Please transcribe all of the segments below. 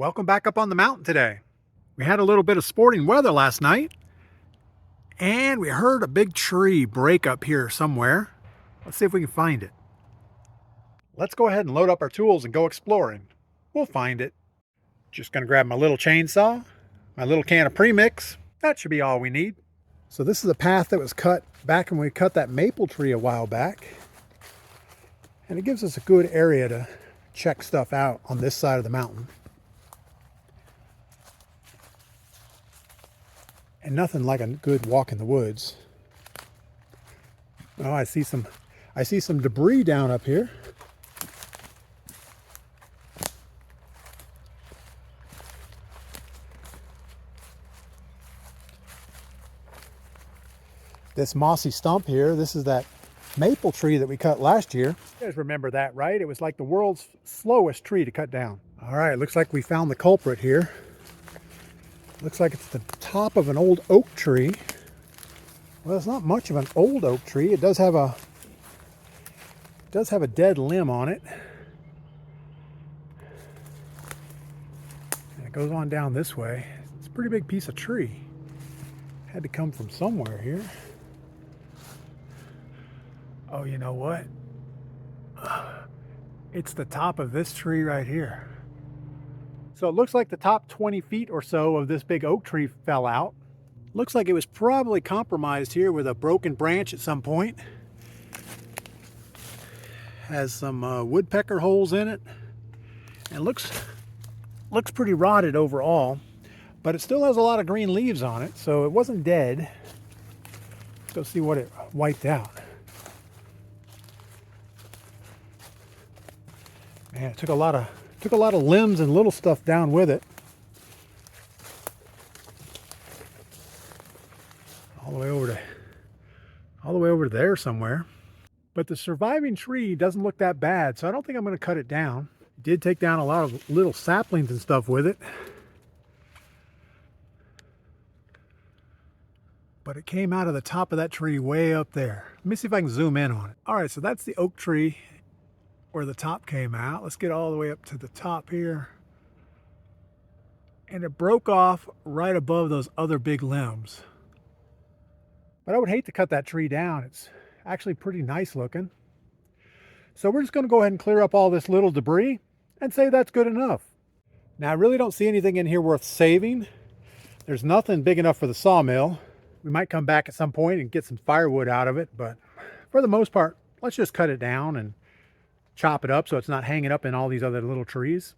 Welcome back up on the mountain today. We had a little bit of sporting weather last night, and we heard a big tree break up here somewhere. Let's see if we can find it. Let's go ahead and load up our tools and go exploring. We'll find it. Just gonna grab my little chainsaw, my little can of premix. That should be all we need. So this is a path that was cut back when we cut that maple tree a while back. And it gives us a good area to check stuff out on this side of the mountain. And nothing like a good walk in the woods. Oh, I see some debris down up here. This mossy stump here, this is that maple tree that we cut last year. You guys remember that, right? It was like the world's slowest tree to cut down. All right, looks like we found the culprit here. Looks like it's the top of an old oak tree. Well, it's not much of an old oak tree. It does have a dead limb on it. And it goes on down this way. It's a pretty big piece of tree. Had to come from somewhere here. Oh, you know what? It's the top of this tree right here. So it looks like the top 20 feet or so of this big oak tree fell out. Looks like it was probably compromised here with a broken branch at some point. Has some woodpecker holes in it. And looks pretty rotted overall. But it still has a lot of green leaves on it, so it wasn't dead. Let's go see what it wiped out. Man, it took a lot of limbs and little stuff down with it. All the way over to there somewhere. But the surviving tree doesn't look that bad, so I don't think I'm going to cut it down. It did take down a lot of little saplings and stuff with it. But it came out of the top of that tree way up there. Let me see if I can zoom in on it. All right, so that's the oak tree where the top came out. Let's get all the way up to the top here. And it broke off right above those other big limbs. But I would hate to cut that tree down. It's actually pretty nice looking. So we're just going to go ahead and clear up all this little debris and say that's good enough. Now, I really don't see anything in here worth saving. There's nothing big enough for the sawmill. We might come back at some point and get some firewood out of it, but for the most part, let's just cut it down and chop it up so it's not hanging up in all these other little trees.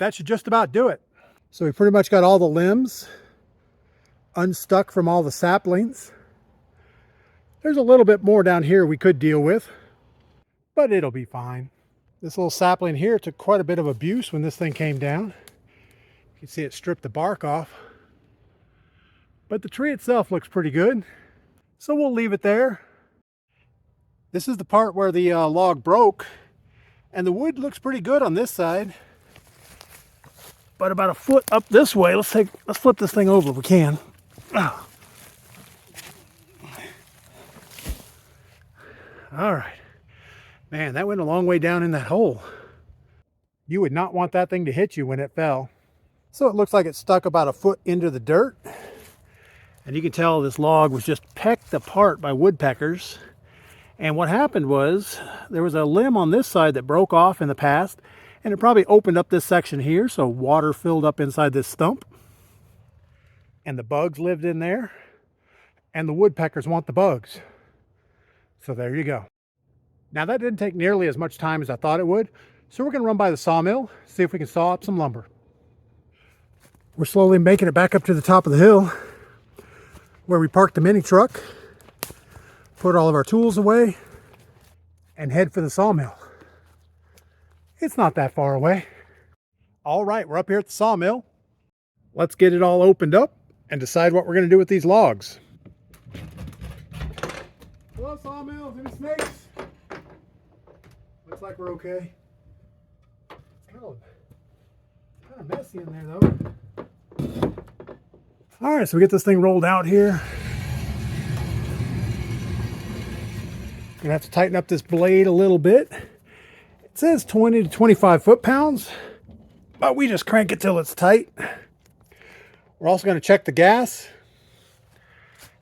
that should just about do it. So we pretty much got all the limbs unstuck from all the saplings. There's a little bit more down here we could deal with, but it'll be fine. This little sapling here took quite a bit of abuse when this thing came down. You can see it stripped the bark off. But the tree itself looks pretty good, so we'll leave it there. This is the part where the log broke, and the wood looks pretty good on this side. But about a foot up this way, let's flip this thing over if we can. Oh. All right. Man, that went a long way down in that hole. You would not want that thing to hit you when it fell. So it looks like it stuck about a foot into the dirt. And you can tell this log was just pecked apart by woodpeckers. And what happened was there was a limb on this side that broke off in the past, and it probably opened up this section here, so water filled up inside this stump. And the bugs lived in there, and the woodpeckers want the bugs. So there you go. Now that didn't take nearly as much time as I thought it would, so we're going to run by the sawmill, see if we can saw up some lumber. We're slowly making it back up to the top of the hill where we parked the mini truck, put all of our tools away, and head for the sawmill. It's not that far away. All right, we're up here at the sawmill. Let's get it all opened up and decide what we're going to do with these logs. Hello, sawmill. Any snakes? Looks like we're okay. It's kind of messy in there, though. All right, so we get this thing rolled out here. Gonna have to tighten up this blade a little bit. It says 20 to 25 foot-pounds, but we just crank it till it's tight. We're also going to check the gas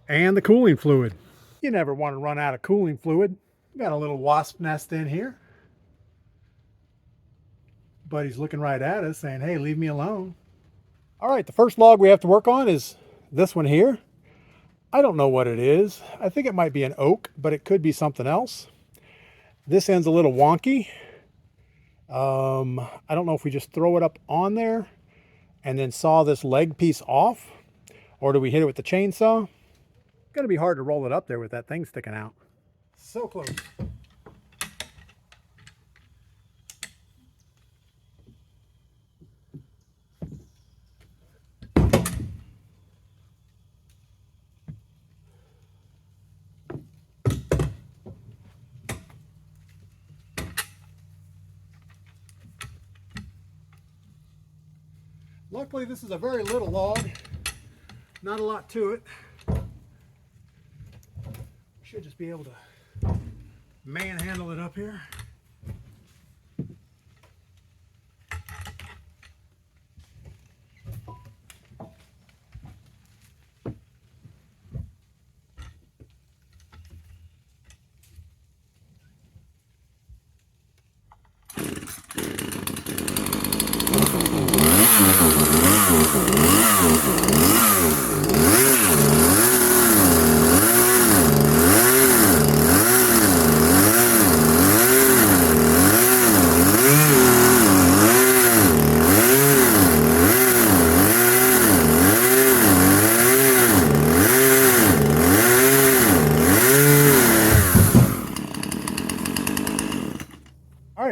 and the cooling fluid. You never want to run out of cooling fluid. Got a little wasp nest in here. Buddy's looking right at us saying, hey, leave me alone. All right, the first log we have to work on is this one here. I don't know what it is. I think it might be an oak, but it could be something else. This end's a little wonky. I don't know if we just throw it up on there and then saw this leg piece off, or do we hit it with the chainsaw? It's gonna be hard to roll it up there with that thing sticking out. So close. Luckily, this is a very little log. Not a lot to it. Should just be able to manhandle it up here.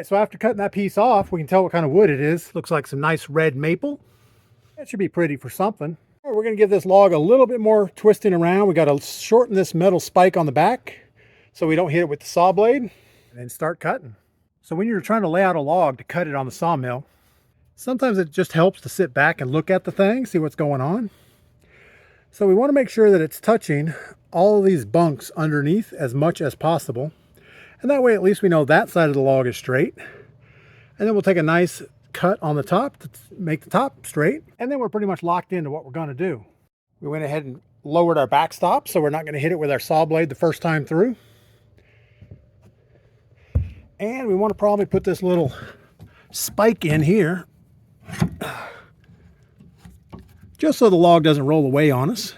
So after cutting that piece off, we can tell what kind of wood it is. Looks like some nice red maple. That should be pretty for something. All right, we're going to give this log a little bit more twisting around. We got to shorten this metal spike on the back so we don't hit it with the saw blade, and then start cutting. So when you're trying to lay out a log to cut it on the sawmill, sometimes it just helps to sit back and look at the thing, see what's going on. So we want to make sure that it's touching all of these bunks underneath as much as possible. And that way, at least we know that side of the log is straight. And then we'll take a nice cut on the top to make the top straight. And then we're pretty much locked into what we're going to do. We went ahead and lowered our backstop, so we're not going to hit it with our saw blade the first time through. And we want to probably put this little spike in here, just so the log doesn't roll away on us.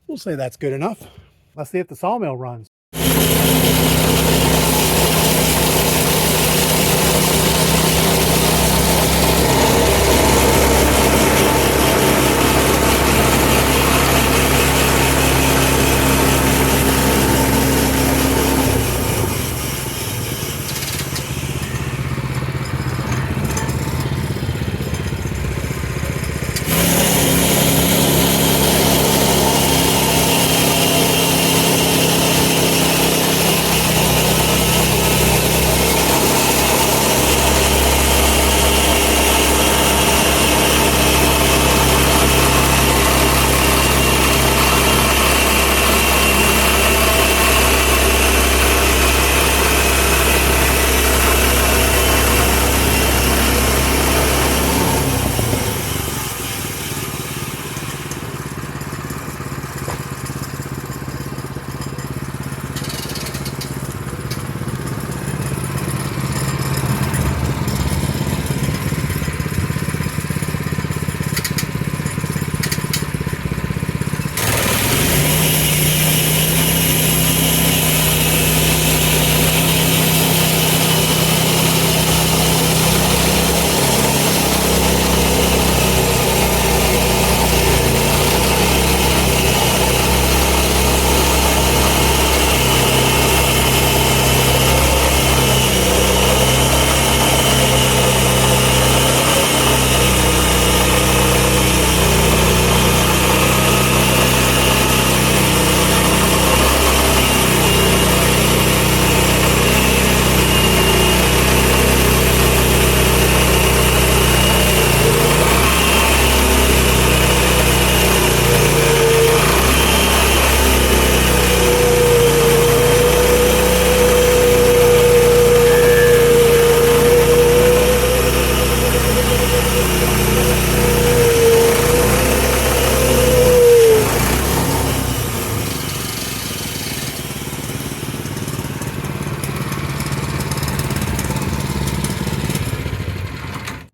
We'll say that's good enough. Let's see if the sawmill runs.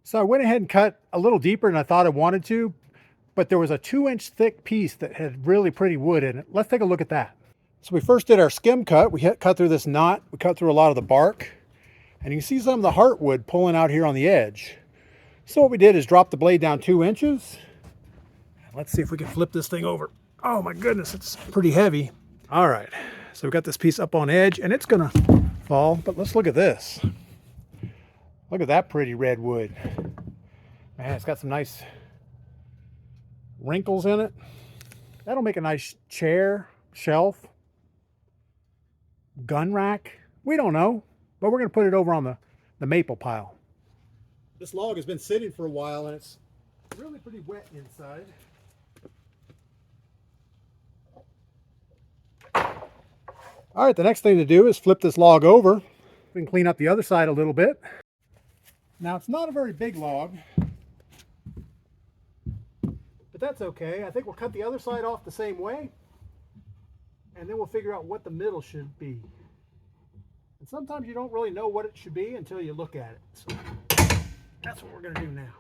So I went ahead and cut a little deeper than I thought I wanted to, but there was a 2-inch thick piece that had really pretty wood in it. Let's take a look at that. So we first did our skim cut. We cut through this knot. We cut through a lot of the bark, and you can see some of the heartwood pulling out here on the edge. So what we did is drop the blade down 2 inches. Let's see if we can flip this thing over. Oh my goodness, it's pretty heavy. All right, so we've got this piece up on edge and it's gonna fall, but let's look at this. Look at that pretty red wood. Man, it's got some nice wrinkles in it. That'll make a nice chair, shelf, gun rack. We don't know, but we're gonna put it over on the maple pile. This log has been sitting for a while and it's really pretty wet inside. All right, the next thing to do is flip this log over. We can clean up the other side a little bit. Now, it's not a very big log, but that's okay. I think we'll cut the other side off the same way, and then we'll figure out what the middle should be. And sometimes you don't really know what it should be until you look at it. So that's what we're going to do now.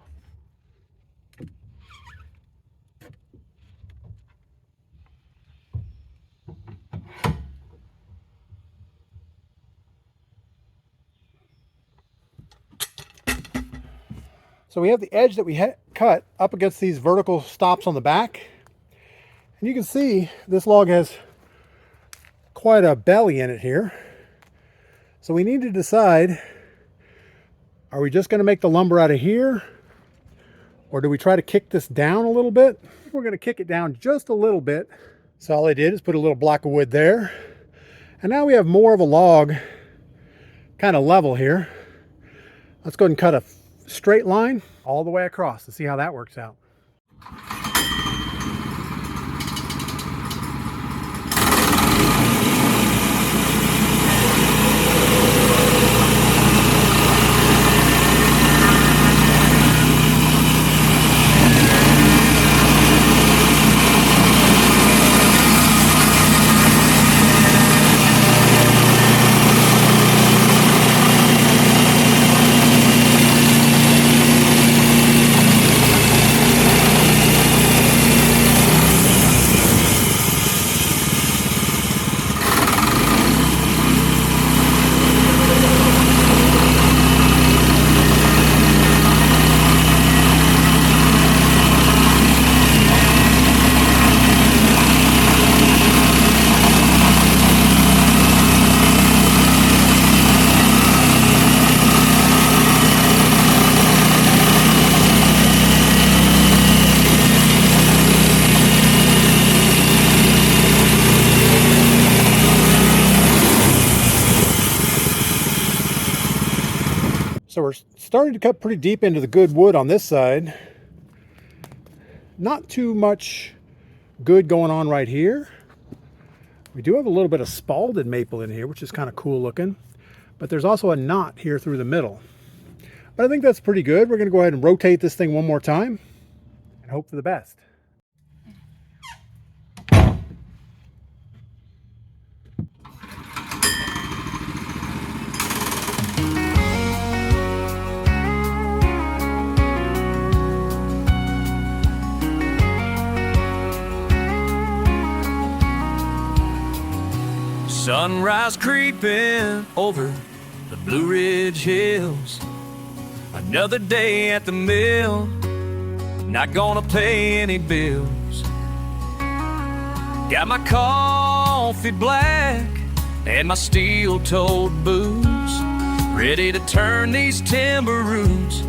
So we have the edge that we cut up against these vertical stops on the back. And you can see this log has quite a belly in it here. So we need to decide, are we just going to make the lumber out of here? Or do we try to kick this down a little bit? We're going to kick it down just a little bit. So all I did is put a little block of wood there. And now we have more of a log kind of level here. Let's go ahead and cut a straight line all the way across to see how that works out. So we're starting to cut pretty deep into the good wood on this side. Not too much good going on right here. We do have a little bit of spalded maple in here, which is kind of cool looking. But there's also a knot here through the middle. But I think that's pretty good. We're going to go ahead and rotate this thing one more time and hope for the best. Sunrise creeping over the Blue Ridge Hills. Another day at the mill, not gonna pay any bills. Got my coffee black and my steel-toed boots, ready to turn these timber roots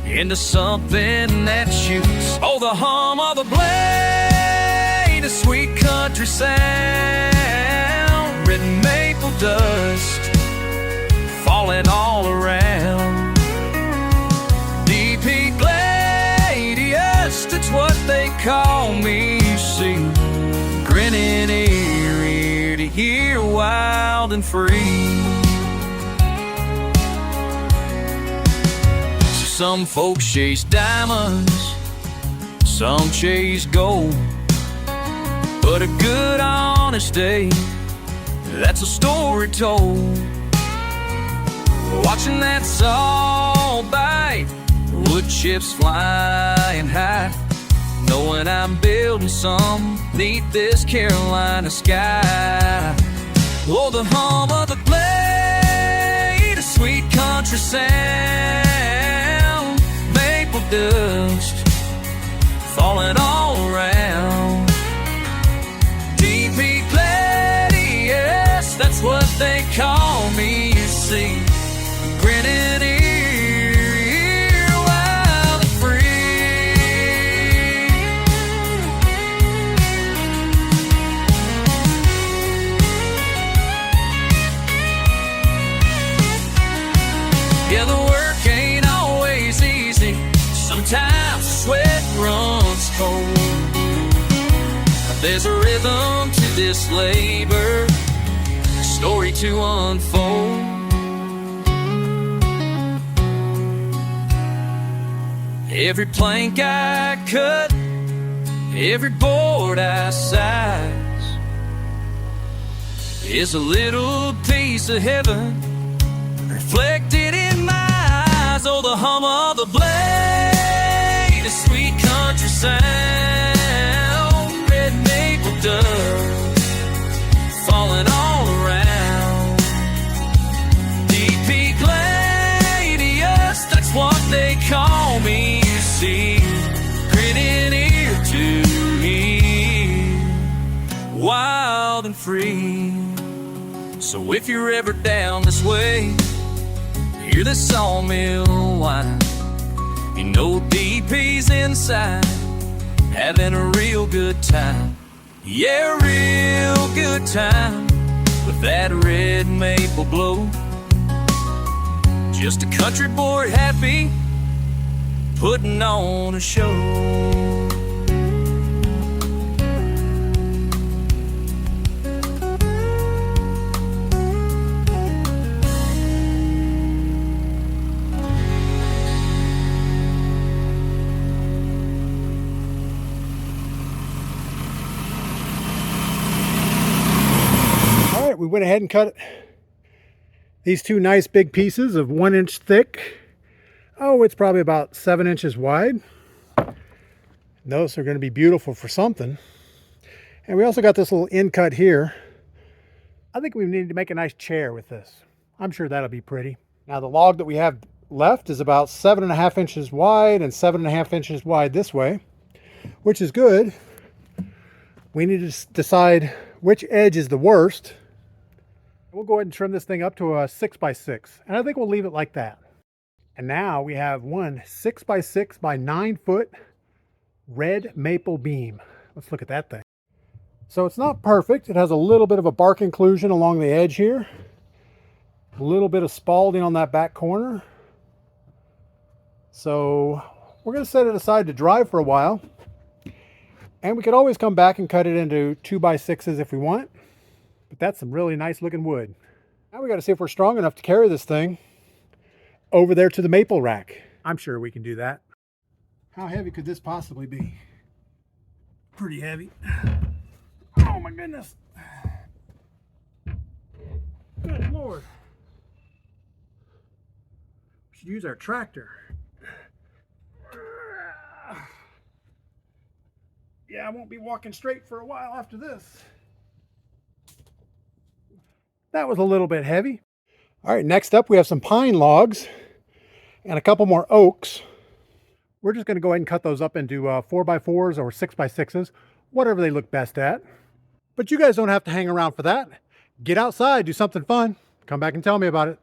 into something that shoots. Oh, the hum of the blade, a sweet country sound, red maple dust falling all around. DPGladius, that's what they call me, you see, grinning ear to ear, wild and free. So Some folks chase diamonds, some chase gold, but a good honest day, that's a story told. Watching that saw bite, wood chips flying high, knowing I'm building some neath this Carolina sky. Oh, the hum of the blade, a sweet country sound, maple dust falling all around. DPGladius, that's what they call me, you see. Grinning ear, wild and free. Yeah, the work ain't always easy. Sometimes sweat runs cold. There's a rhythm to this labor, a story to unfold. Every plank I cut, every board I size, is a little piece of heaven reflected in my eyes. Oh, the hum of the blade, a sweet country sound, red maple dust falling all around. DPGladius, that's what they call me, you see. Grinning ear to ear, wild and free. So if you're ever down this way, hear the Sawmill whine, you know DP's inside, having a real good time. Yeah, real good time with that red maple glow. Just a country boy happy, putting on a show. All right, we went ahead and cut these two nice big pieces of 1 inch thick. Oh, it's probably about 7 inches wide. Those are going to be beautiful for something. And we also got this little end cut here. I think we need to make a nice chair with this. I'm sure that'll be pretty. Now the log that we have left is about 7.5 inches wide and 7.5 inches wide this way, which is good. We need to decide which edge is the worst. We'll go ahead and trim this thing up to a 6x6, and I think we'll leave it like that. And now we have one 6x6 by 9 foot red maple beam. Let's look at that thing. So it's not perfect. It has a little bit of a bark inclusion along the edge here, a little bit of spalding on that back corner. So we're going to set it aside to dry for a while, and we could always come back and cut it into 2x6s if we want. But that's some really nice looking wood. Now we got to see if we're strong enough to carry this thing over there to the maple rack. I'm sure we can do that. How heavy could this possibly be? Pretty heavy. Oh my goodness. Good Lord. We should use our tractor. Yeah, I won't be walking straight for a while after this. That was a little bit heavy. All right, next up we have some pine logs and a couple more oaks. We're just going to go ahead and cut those up into 4x4s or 6x6s, whatever they look best at. But you guys don't have to hang around for that. Get outside, do something fun. Come back and tell me about it.